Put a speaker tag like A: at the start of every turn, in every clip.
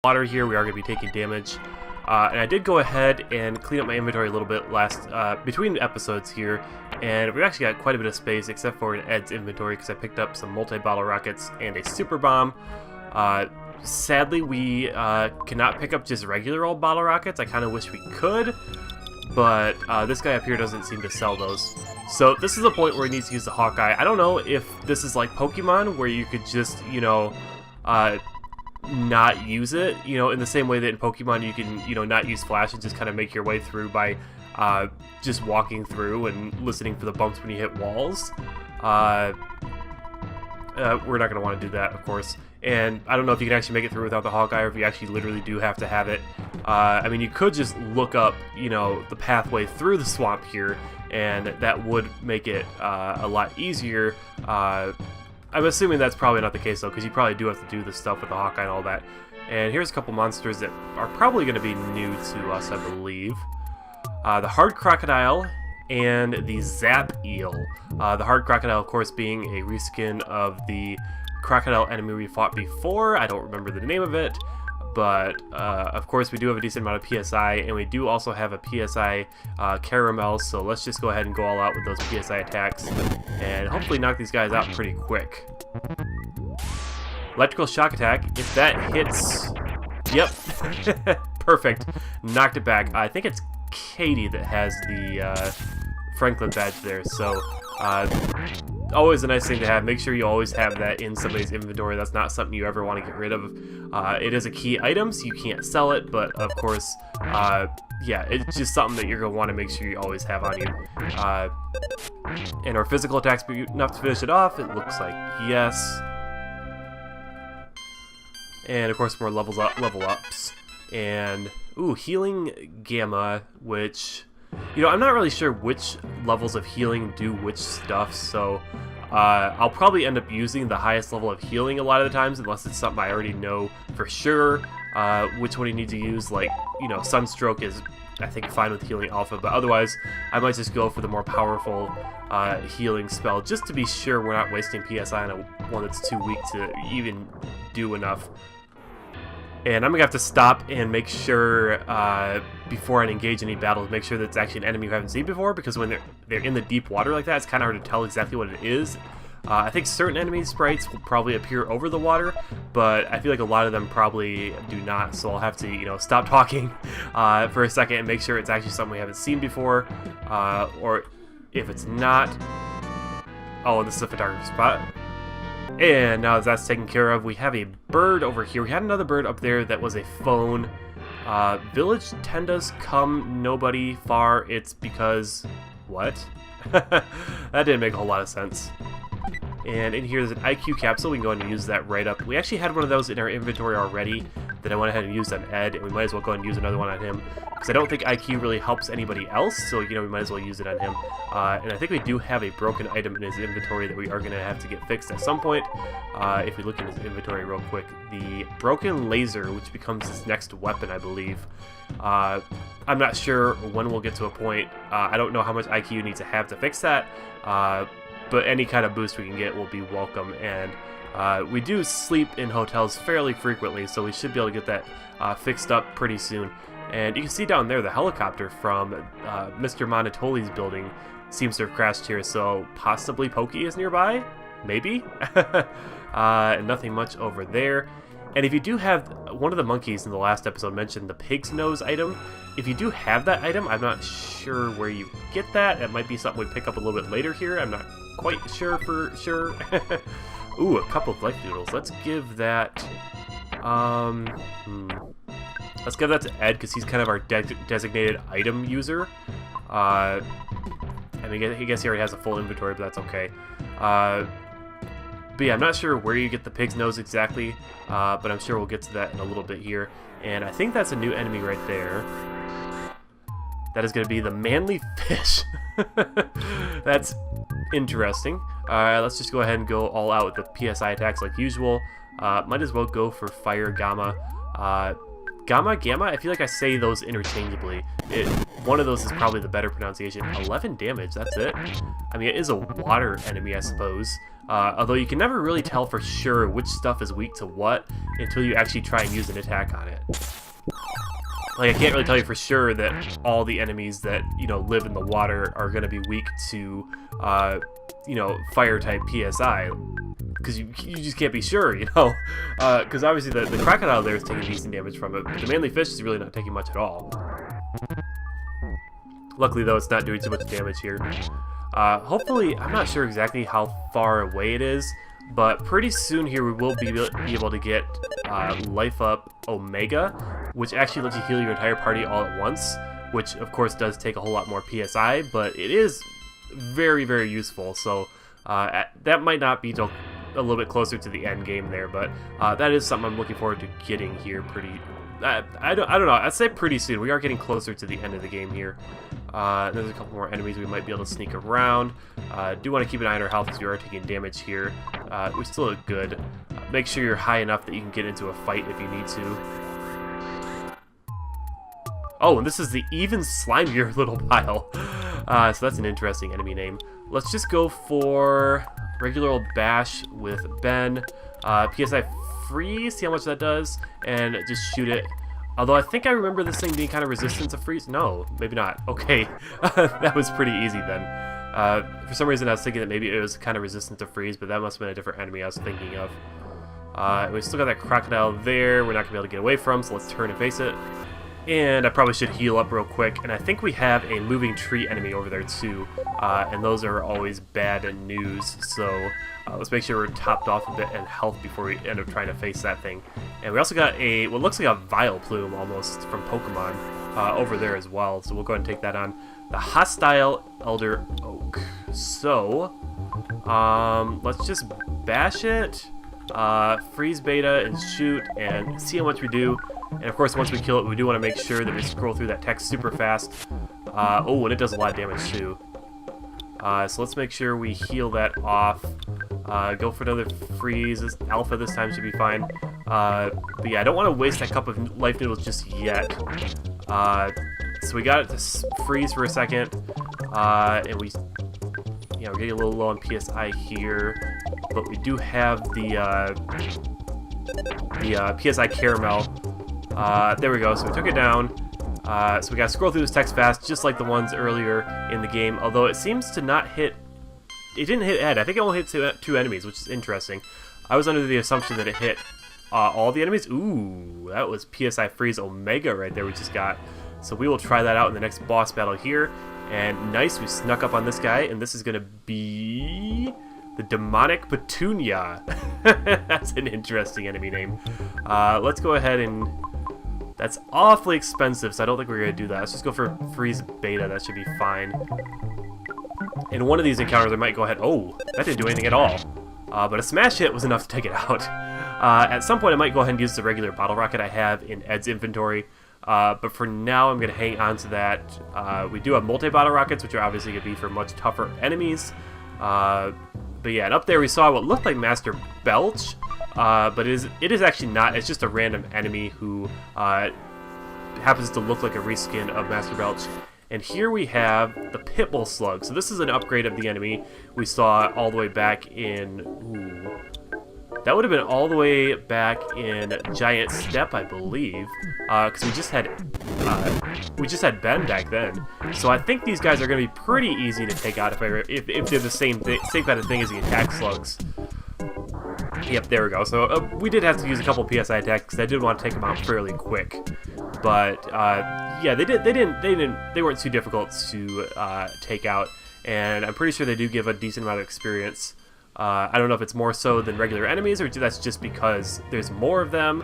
A: water here, we are going to be taking damage. And I did go ahead and clean up my inventory a little bit between episodes here, and we've actually got quite a bit of space except for in Ed's inventory because I picked up some multi-bottle rockets and a super bomb. Sadly, we cannot pick up just regular old bottle rockets. I kind of wish we could, but this guy up here doesn't seem to sell those. So this is a point where he needs to use the Hawkeye. I don't know if this is like Pokemon where you could just, you know, not use it, you know, in the same way that in Pokemon you can, you know, not use Flash and just kind of make your way through by just walking through and listening for the bumps when you hit walls. We're not going to want to do that, of course. And I don't know if you can actually make it through without the Hawkeye, or if you actually literally do have to have it. I mean, you could just look up, you know, the pathway through the swamp here, and that would make it a lot easier. I'm assuming that's probably not the case, though, because you probably do have to do this stuff with the Hawkeye and all that. And here's a couple monsters that are probably going to be new to us, I believe. The Hard Crocodile and the Zap Eel. The Hard Crocodile, of course, being a reskin of the crocodile enemy we fought before. I don't remember the name of it, but of course we do have a decent amount of PSI, and we do also have a PSI caramel, so let's just go ahead and go all out with those PSI attacks and hopefully knock these guys out pretty quick. Electrical shock attack, if that hits, yep, perfect, knocked it back. I think it's Katie that has the Franklin badge there, so always a nice thing to have. Make sure you always have that in somebody's inventory. That's not something you ever want to get rid of. It is a key item, so you can't sell it, but of course, yeah, it's just something that you're going to want to make sure you always have on you. And our physical attacks be enough to finish it off. It looks like yes. And of course, more level ups. And, ooh, healing gamma, which, you know, I'm not really sure which levels of healing do which stuff, so I'll probably end up using the highest level of healing a lot of the times, unless it's something I already know for sure which one you need to use. Like, you know, Sunstroke is, I think, fine with healing alpha, but otherwise I might just go for the more powerful healing spell, just to be sure we're not wasting PSI on one that's too weak to even do enough. And I'm going to have to stop and make sure, before I engage any battles, make sure that it's actually an enemy you haven't seen before, because when they're in the deep water like that, it's kind of hard to tell exactly what it is. I think certain enemy sprites will probably appear over the water, but I feel like a lot of them probably do not, so I'll have to, you know, stop talking for a second and make sure it's actually something we haven't seen before, or if it's not... Oh, this is a photography spot. And now that that's taken care of, we have a bird over here. We had another bird up there that was a phone. Village tendas come nobody far. It's because... What? That didn't make a whole lot of sense. And in here there's an IQ capsule. We can go ahead and use that right up. We actually had one of those in our inventory already that I went ahead and used on Ed, and we might as well go ahead and use another one on him, because I don't think IQ really helps anybody else, so, you know, we might as well use it on him. And I think we do have a broken item in his inventory that we are going to have to get fixed at some point. If we look in his inventory real quick, the broken laser, which becomes his next weapon, I believe. I'm not sure when we'll get to a point. I don't know how much IQ you need to have to fix that, but any kind of boost we can get will be welcome. And we do sleep in hotels fairly frequently, so we should be able to get that fixed up pretty soon. And you can see down there the helicopter from Mr. Monotoli's building seems to have crashed here, so possibly Puke is nearby? Maybe? Nothing much over there. And if you do have, one of the monkeys in the last episode mentioned the pig's nose item. If you do have that item, I'm not sure where you get that. It might be something we pick up a little bit later here. I'm not quite sure for sure. Ooh, a couple of life noodles. Let's give that... Let's give that to Ed, because he's kind of our designated item user. I mean, I guess he already has a full inventory, but that's okay. But yeah, I'm not sure where you get the pig's nose exactly, but I'm sure we'll get to that in a little bit here. And I think that's a new enemy right there. That is going to be the manly fish. That's interesting. Let's just go ahead and go all out with the PSI attacks like usual. Might as well go for Fire Gamma. Gamma? I feel like I say those interchangeably. One of those is probably the better pronunciation. 11 damage, that's it? I mean, it is a water enemy, I suppose. Although you can never really tell for sure which stuff is weak to what until you actually try and use an attack on it. Like, I can't really tell you for sure that all the enemies that, you know, live in the water are going to be weak to, you know, fire-type PSI. Because you just can't be sure, you know? Because obviously the crocodile there is taking decent damage from it, but the manly fish is really not taking much at all. Luckily, though, it's not doing too much damage here. Hopefully, I'm not sure exactly how far away it is, but pretty soon here we will be able to get Life Up Omega, which actually lets you heal your entire party all at once, which of course does take a whole lot more PSI, but it is very, very useful. So that might not be till a little bit closer to the end game there, but that is something I'm looking forward to getting here pretty... I don't know, I'd say pretty soon. We are getting closer to the end of the game here. There's a couple more enemies we might be able to sneak around. Do want to keep an eye on our health because we are taking damage here. We still look good. Make sure you're high enough that you can get into a fight if you need to. Oh, and this is the even slimier little pile. So that's an interesting enemy name. Let's just go for regular old bash with Ben. PSI freeze, see how much that does, and just shoot it. Although I think I remember this thing being kind of resistant to freeze. No, maybe not. Okay, that was pretty easy then. For some reason I was thinking that maybe it was kind of resistant to freeze, but that must have been a different enemy I was thinking of. We still got that crocodile there we're not going to be able to get away from, so let's turn and face it. And I probably should heal up real quick, and I think we have a moving tree enemy over there too, and those are always bad news, so let's make sure we're topped off a bit in health before we end up trying to face that thing. And we also got a, what looks like a Vile Plume almost from Pokemon over there as well, so we'll go ahead and take that on. The Hostile Elder Oak. So, let's just bash it, freeze beta and shoot and see how much we do. And of course, once we kill it, we do want to make sure that we scroll through that text super fast. Oh, and it does a lot of damage too. So let's make sure we heal that off. Go for another freeze. This alpha this time should be fine. But yeah, I don't want to waste that cup of life noodles just yet. So we got it to freeze for a second. And we, yeah, we're getting a little low on PSI here. But we do have the PSI caramel. There we go, so we took it down. So we gotta scroll through this text fast, just like the ones earlier in the game, although it seems to not hit... It didn't hit Ed. I think it only hit two enemies, which is interesting. I was under the assumption that it hit all the enemies. Ooh, that was PSI Freeze Omega right there we just got. So we will try that out in the next boss battle here. And nice, we snuck up on this guy, and this is gonna be... the Demonic Petunia. That's an interesting enemy name. Let's go ahead and... That's awfully expensive, so I don't think we're going to do that. Let's just go for Freeze Beta. That should be fine. In one of these encounters, I might go ahead... Oh, that didn't do anything at all. But a Smash Hit was enough to take it out. At some point, I might go ahead and use the regular Bottle Rocket I have in Ed's inventory. But for now, I'm going to hang on to that. We do have multi-Bottle Rockets, which are obviously going to be for much tougher enemies. But yeah, and up there we saw what looked like Master Belch. But it is actually not. It's just a random enemy who happens to look like a reskin of Master Belch. And here we have the Pitbull Slug. So this is an upgrade of the enemy we saw all the way back in... Ooh, that would have been all the way back in Giant Step, I believe. Because we just had Ben back then. So I think these guys are going to be pretty easy to take out if they're the same kind of thing as the attack slugs. Yep, there we go. So we did have to use a couple PSI attacks because I did want to take them out fairly quick. But yeah, they weren't too difficult to take out, and I'm pretty sure they do give a decent amount of experience. I don't know if it's more so than regular enemies, or that's just because there's more of them.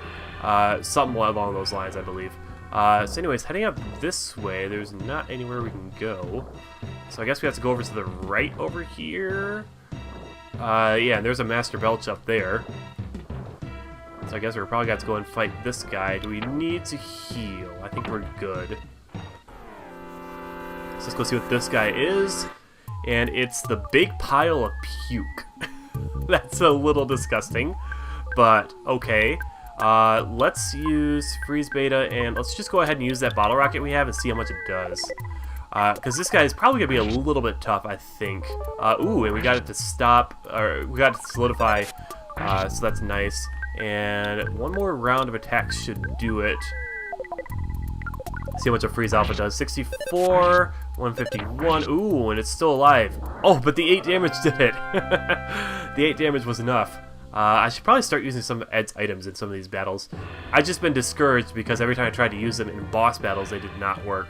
A: Something along those lines, I believe. So anyways, heading up this way, there's not anywhere we can go. So I guess we have to go over to the right over here. Yeah, and there's a Master Belch up there. So I guess we're probably got to go and fight this guy. Do we need to heal? I think we're good. So let's go see what this guy is. And it's the big pile of puke. That's a little disgusting, but okay. Let's use freeze beta, and let's just go ahead and use that bottle rocket we have and see how much it does. Because this guy is probably going to be a little bit tough, I think. Ooh, and we got it to stop, or we got it to solidify, so that's nice. And one more round of attacks should do it. See how much a freeze alpha does. 64, 151. Ooh, and it's still alive. Oh, but the 8 damage did it. The 8 damage was enough. I should probably start using some of Ed's items in some of these battles. I've just been discouraged because every time I tried to use them in boss battles, they did not work.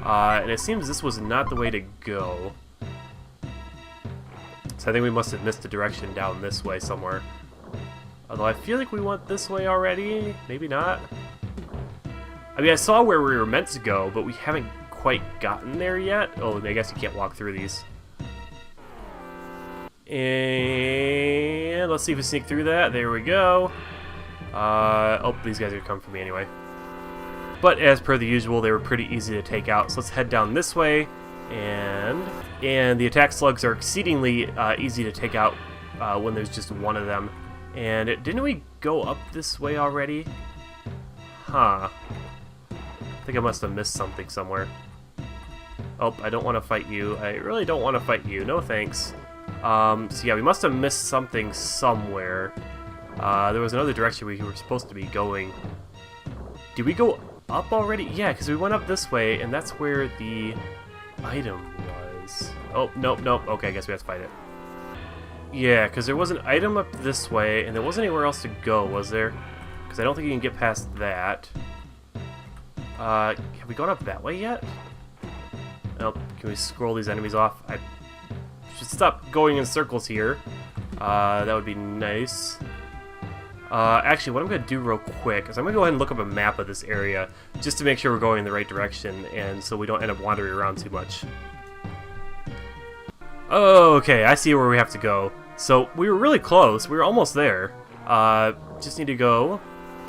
A: And it seems this was not the way to go. So I think we must have missed the direction down this way somewhere. Although I feel like we went this way already. Maybe not. I mean, I saw where we were meant to go, but we haven't quite gotten there yet. Oh, I guess you can't walk through these. And let's see if we sneak through that. There we go. Oh, these guys are coming for me anyway. But as per the usual, they were pretty easy to take out. So let's head down this way. And the attack slugs are exceedingly easy to take out when there's just one of them. And didn't we go up this way already? Huh. I think I must have missed something somewhere. Oh, I don't want to fight you. I really don't want to fight you. No thanks. So yeah, we must have missed something somewhere. There was another direction we were supposed to be going. Did we go up already? Yeah, because we went up this way, and that's where the item was. Oh, nope, nope. Okay, I guess we have to fight it. Yeah, because there was an item up this way, and there wasn't anywhere else to go, was there? Because I don't think you can get past that. Have we gone up that way yet? Oh, can we scroll these enemies off? I should stop going in circles here. That would be nice. Actually, what I'm going to do real quick is I'm going to go ahead and look up a map of this area just to make sure we're going in the right direction and so we don't end up wandering around too much. Okay, I see where we have to go. So, we were really close. We were almost there. Just need to go...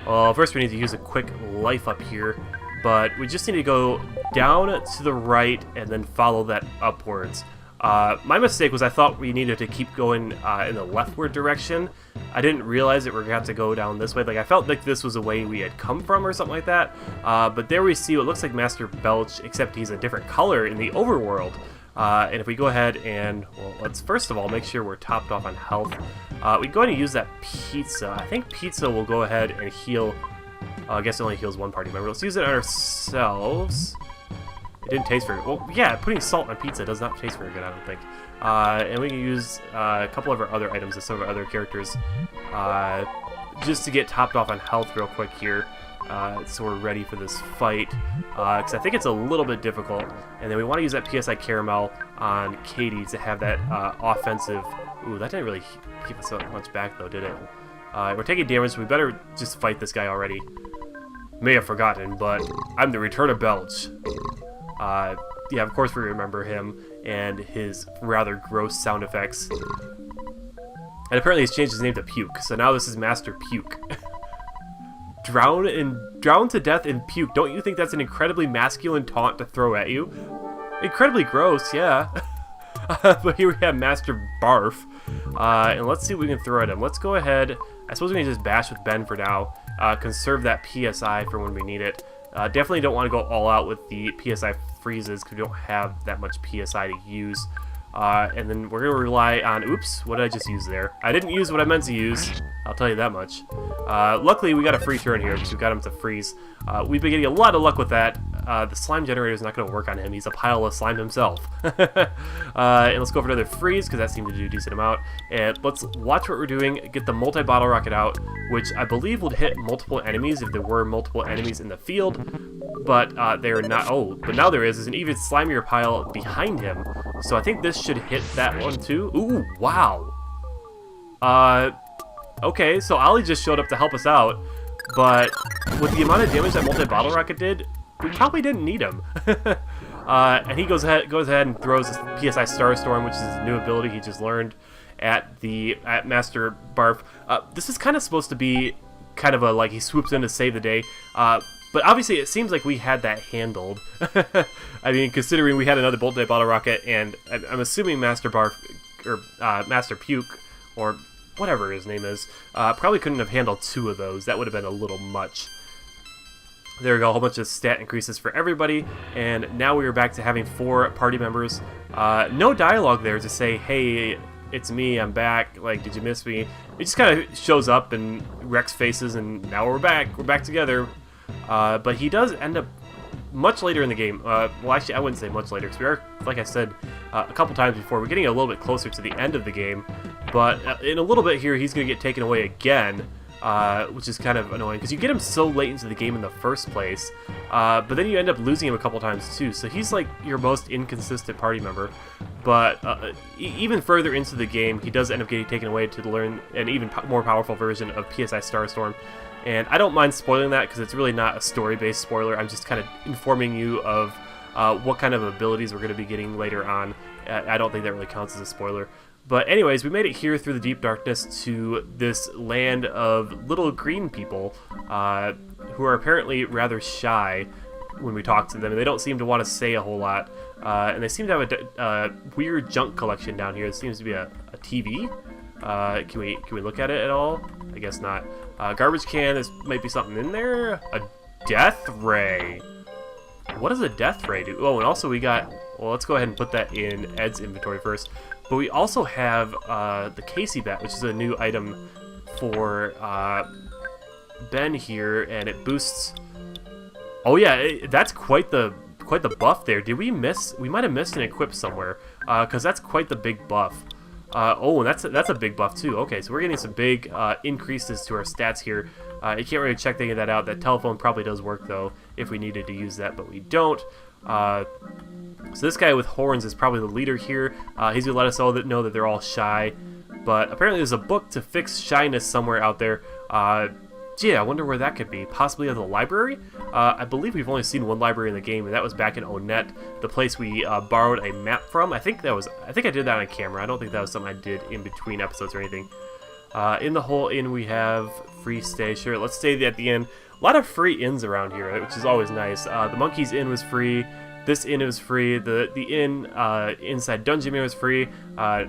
A: Well, first we need to use a quick life up here. But we just need to go down to the right and then follow that upwards. My mistake was I thought we needed to keep going in the leftward direction. I didn't realize that we're going to have to go down this way. Like, I felt like this was the way we had come from or something like that. But there we see what looks like Master Belch, except he's a different color in the overworld. And if we go ahead and, well, let's first of all make sure we're topped off on health. We go ahead and use that pizza. I think pizza will go ahead and heal. I guess it only heals one party member. Let's use it on ourselves. It didn't taste very good. Well, yeah, putting salt on pizza does not taste very good, I don't think. And we can use a couple of our other items and some of our other characters just to get topped off on health real quick here. So we're ready for this fight. Because I think it's a little bit difficult. And then we want to use that PSI Caramel on Katie to have that offensive... Ooh, that didn't really keep us so much back, though, did it? We're taking damage, so we better just fight this guy already. May have forgotten, but I'm the Return of Belch. Yeah, of course we remember him and his rather gross sound effects. And apparently he's changed his name to Puke, so now this is Master Puke. Drown to death in puke. Don't you think that's an incredibly masculine taunt to throw at you? Incredibly gross, yeah. But here we have Master Barf. And let's see what we can throw at him. Let's go ahead. I suppose we can just bash with Ben for now. Conserve that PSI for when we need it. Definitely don't want to go all out with the PSI freezes because we don't have that much PSI to use. And then we're going to rely on... Oops, what did I just use there? I didn't use what I meant to use. I'll tell you that much. Luckily, we got a free turn here because we got him to freeze. We've been getting a lot of luck with that. The slime generator is not going to work on him. He's a pile of slime himself. And let's go for another freeze because that seemed to do a decent amount. And let's watch what we're doing. Get the multi-bottle rocket out, which I believe would hit multiple enemies if there were multiple enemies in the field. But they're not... Oh, but now there is. There's an even slimier pile behind him. So I think this should hit that one too. Ooh, wow. Okay, so Ollie just showed up to help us out. But with the amount of damage that multi-bottle rocket did, we probably didn't need him. And he goes ahead and throws his PSI Starstorm, which is his new ability he just learned at Master Barf. This is kind of supposed to be kind of a, like, he swoops in to save the day. But obviously it seems like we had that handled. I mean, considering we had another multi-bottle rocket, and I'm assuming Master Barf, or Master Puke, or whatever his name is, probably couldn't have handled 2 of those. That would have been a little much. There we go, a whole bunch of stat increases for everybody, and now we are back to having 4 party members. No dialogue there to say, hey, it's me, I'm back, like, did you miss me? It just kind of shows up and wrecks faces, and now we're back together. But he does end up much later in the game. Well, actually, I wouldn't say much later, because we are, like I said a couple times before, we're getting a little bit closer to the end of the game. But in a little bit here, he's going to get taken away again. Which is kind of annoying because you get him so late into the game in the first place, but then you end up losing him a couple times too, so he's like your most inconsistent party member. But even further into the game, he does end up getting taken away to learn an even more powerful version of PSI Starstorm, and I don't mind spoiling that because it's really not a story-based spoiler. I'm just kind of informing you of what kind of abilities we're going to be getting later on. I don't think that really counts as a spoiler. But anyways, we made it here through the deep darkness to this land of little green people who are apparently rather shy when we talk to them. And they don't seem to want to say a whole lot. And they seem to have a weird junk collection down here. It seems to be a TV. Can we look at it at all? I guess not. Garbage can, there might be something in there. A death ray. What does a death ray do? Oh, and also we got... Well, let's go ahead and put that in Ed's inventory first. But we also have the Casey bat, which is a new item for Ben here, and it boosts... Oh yeah, that's quite the buff there. Did we miss? We might have missed an equip somewhere, because that's quite the big buff. Oh, and that's a big buff too. Okay, so we're getting some big increases to our stats here. You can't really check any of that out. That telephone probably does work though, if we needed to use that, but we don't. So this guy with horns is probably the leader here. He's going to let us all know that they're all shy. But apparently there's a book to fix shyness somewhere out there. Gee, I wonder where that could be. Possibly at the library? I believe we've only seen 1 library in the game, and that was back in Onet, the place we borrowed a map from. I think I did that on camera. I don't think that was something I did in between episodes or anything. In the whole inn we have free stay. Sure, let's stay at the inn. A lot of free inns around here, which is always nice. The Monkey's Inn was free. This inn was free. The inn inside Dungeon Man was free. I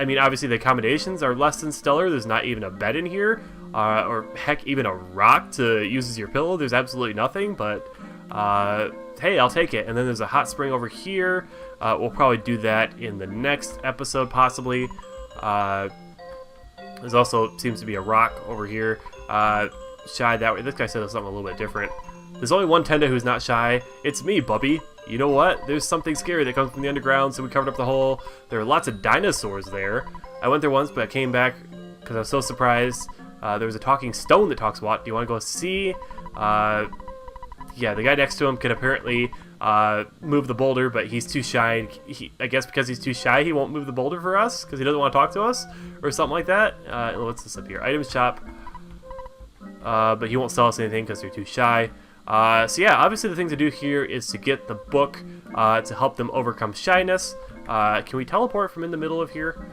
A: mean, obviously the accommodations are less than stellar. There's not even a bed in here, or heck, even a rock to use as your pillow. There's absolutely nothing, but hey, I'll take it. And then there's a hot spring over here. We'll probably do that in the next episode, possibly. There's also seems to be a rock over here. Shy that way. This guy said something a little bit different. There's only one Tenda who's not shy. It's me, Bubby. You know what? There's something scary that comes from the underground, so we covered up the hole. There are lots of dinosaurs there. I went there once, but I came back because I was so surprised. There was a talking stone that talks what? Do you want to go see? Yeah, the guy next to him could apparently move the boulder, but he's too shy. I guess because he's too shy, he won't move the boulder for us because he doesn't want to talk to us or something like that. What's this up here? Item shop. But he won't sell us anything because they're too shy. So yeah, obviously the thing to do here is to get the book to help them overcome shyness. Can we teleport from in the middle of here?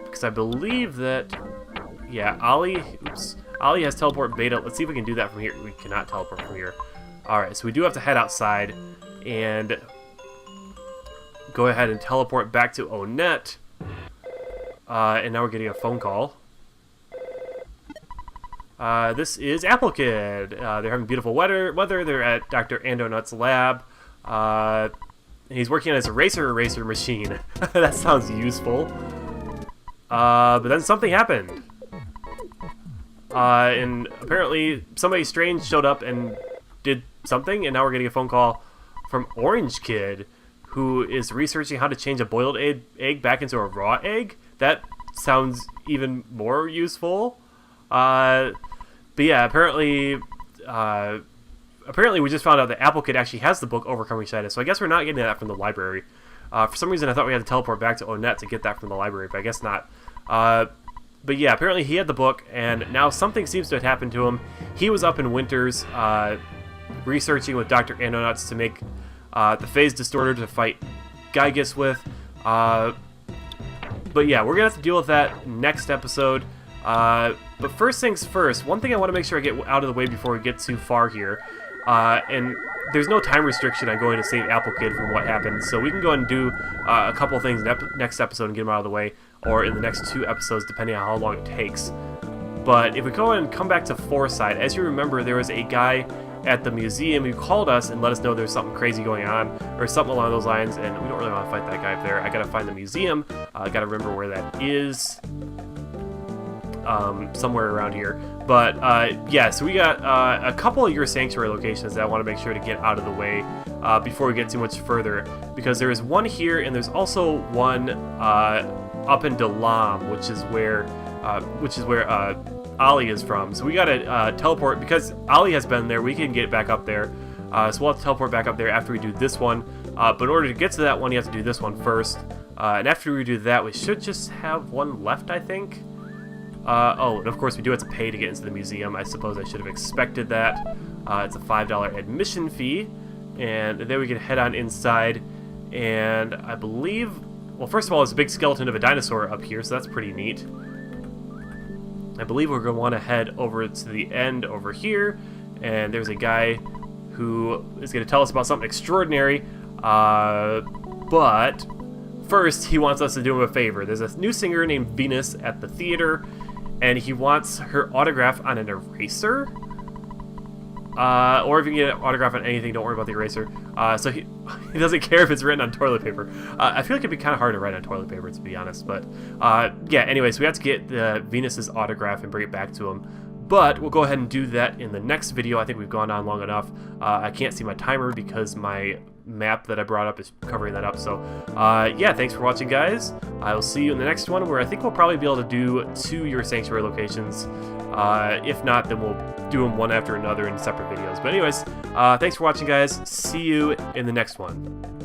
A: Because I believe that, yeah, Ollie has teleport beta. Let's see if we can do that from here. We cannot teleport from here. Alright, so we do have to head outside and go ahead and teleport back to Onet. And now we're getting a phone call. This is Apple Kid. They're having beautiful weather. They're at Dr. Andonut's lab. He's working on his eraser machine. That sounds useful. But then something happened. And apparently somebody strange showed up and did something, and now we're getting a phone call from Orange Kid, who is researching how to change a boiled egg back into a raw egg. That sounds even more useful. But yeah, apparently we just found out that Apple Kid actually has the book Overcoming Shyness, so I guess we're not getting that from the library. For some reason I thought we had to teleport back to Onet to get that from the library, but I guess not. But yeah, apparently he had the book, and now something seems to have happened to him. He was up in Winters, researching with Dr. Andonuts to make the phase distorter to fight Gygus with. But yeah, we're going to have to deal with that next episode. But first things first, one thing I want to make sure I get out of the way before we get too far here, and there's no time restriction on going to save Apple Kid from what happened, so we can go ahead and do a couple things next episode and get them out of the way. or in the next 2 episodes, depending on how long it takes. But if we go and come back to Foresight, as you remember, there was a guy at the museum who called us and let us know there's something crazy going on, or something along those lines, and we don't really want to fight that guy up there. I gotta find the museum. I gotta remember where that is. Somewhere around here. But yeah, so we got a couple of your sanctuary locations that I want to make sure to get out of the way before we get too much further, because there is one here, and there's also one up in Dalam, which is where Ali is from. So we gotta teleport, because Ali has been there. We can get back up there. So we'll have to teleport back up there after we do this one. But in order to get to that one, you have to do this one first. And after we do that, we should just have one left, I think. Oh, and of course we do have to pay to get into the museum. I suppose I should have expected that. It's a $5 admission fee, and then we can head on inside. And I believe, well, first of all, there's a big skeleton of a dinosaur up here, so that's pretty neat. I believe we're going to want to head over to the end over here, and there's a guy who is going to tell us about something extraordinary, but first he wants us to do him a favor. There's a new singer named Venus at the theater, and he wants her autograph on an eraser, or if you can get an autograph on anything, don't worry about the eraser. So he doesn't care if it's written on toilet paper. I feel like it'd be kind of hard to write on toilet paper, to be honest, but yeah, anyway, so we have to get Venus's autograph and bring it back to him. But we'll go ahead and do that in the next video. I think we've gone on long enough. I can't see my timer because my map that I brought up is covering that up. So yeah, thanks for watching, guys. I will see you in the next one, where I think we'll probably be able to do 2 your sanctuary locations. If not, then we'll do them one after another in separate videos. But anyways, thanks for watching, guys. See you in the next one.